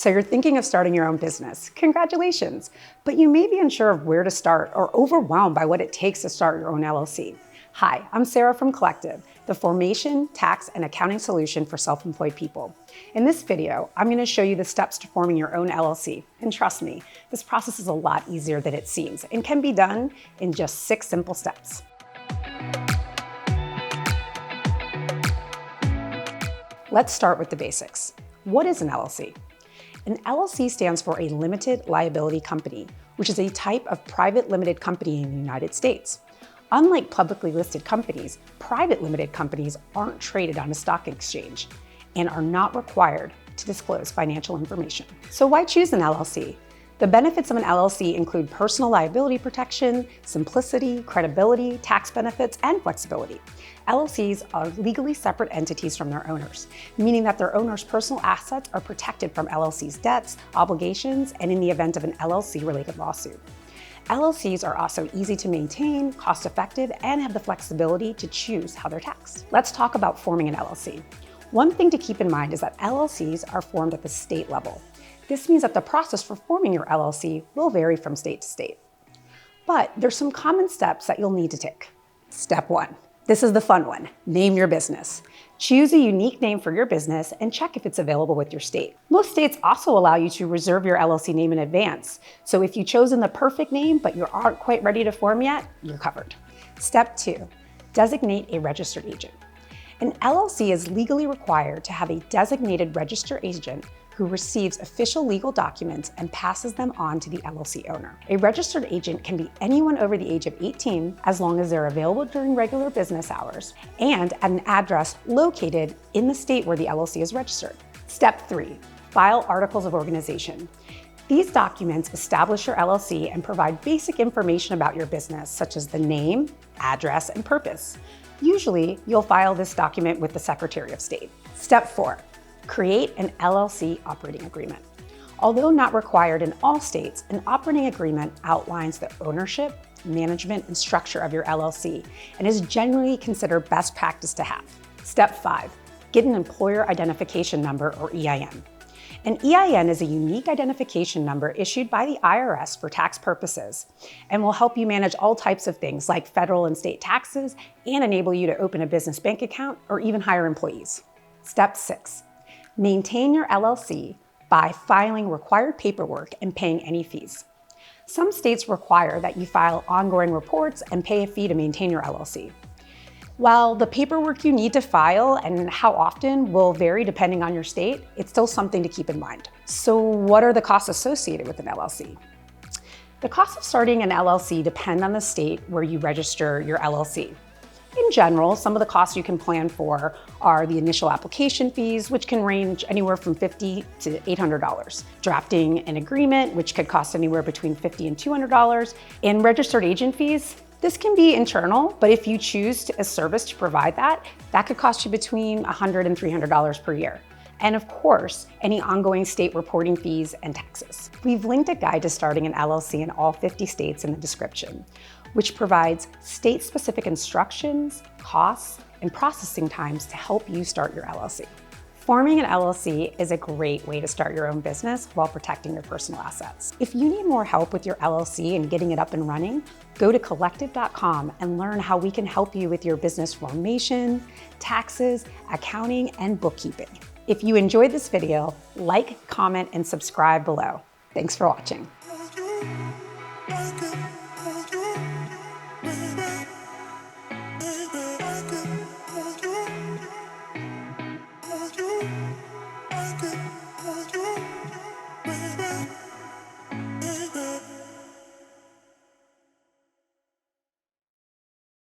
So you're thinking of starting your own business. Congratulations! But you may be unsure of where to start or overwhelmed by what it takes to start your own LLC. Hi, I'm Sarah from Collective, the formation, tax, and accounting solution for self-employed people. In this video, I'm going to show you the steps to forming your own LLC. And trust me, this process is a lot easier than it seems and can be done in just 6 simple steps. Let's start with the basics. What is an LLC? An LLC stands for a limited liability company, which is a type of private limited company in the United States. Unlike publicly listed companies, private limited companies aren't traded on a stock exchange and are not required to disclose financial information. So why choose an LLC? The benefits of an LLC include personal liability protection, simplicity, credibility, tax benefits, and flexibility. LLCs are legally separate entities from their owners, meaning that their owners' personal assets are protected from LLC's debts, obligations, and in the event of an LLC-related lawsuit. LLCs are also easy to maintain, cost-effective, and have the flexibility to choose how they're taxed. Let's talk about forming an LLC. One thing to keep in mind is that LLCs are formed at the state level. This means that the process for forming your LLC will vary from state to state. But there's some common steps that you'll need to take. Step 1. This is the fun one. Name your business. Choose a unique name for your business and check if it's available with your state. Most states also allow you to reserve your LLC name in advance. So if you've chosen the perfect name, but you aren't quite ready to form yet, you're covered. Step 2, designate a registered agent. An LLC is legally required to have a designated registered agent who receives official legal documents and passes them on to the LLC owner. A registered agent can be anyone over the age of 18 as long as they're available during regular business hours and at an address located in the state where the LLC is registered. Step 3, file articles of organization. These documents establish your LLC and provide basic information about your business, such as the name, address, and purpose. Usually, you'll file this document with the Secretary of State. Step 4, create an LLC operating agreement. Although not required in all states, an operating agreement outlines the ownership, management, and structure of your LLC and is generally considered best practice to have. Step 5, get an employer identification number or EIN. An EIN is a unique identification number issued by the IRS for tax purposes and will help you manage all types of things like federal and state taxes and enable you to open a business bank account or even hire employees. Step 6, maintain your LLC by filing required paperwork and paying any fees. Some states require that you file ongoing reports and pay a fee to maintain your LLC. While the paperwork you need to file and how often will vary depending on your state, it's still something to keep in mind. So what are the costs associated with an LLC? The costs of starting an LLC depend on the state where you register your LLC. In general, some of the costs you can plan for are the initial application fees, which can range anywhere from $50 to $800. Drafting an agreement, which could cost anywhere between $50 and $200. And registered agent fees, this can be internal, but if you choose a service to provide that, that could cost you between $100 and $300 per year. And of course, any ongoing state reporting fees and taxes. We've linked a guide to starting an LLC in all 50 states in the description, which provides state-specific instructions, costs, and processing times to help you start your LLC. Forming an LLC is a great way to start your own business while protecting your personal assets. If you need more help with your LLC and getting it up and running, go to collective.com and learn how we can help you with your business formation, taxes, accounting, and bookkeeping. If you enjoyed this video, like, comment, and subscribe below. Thanks for watching.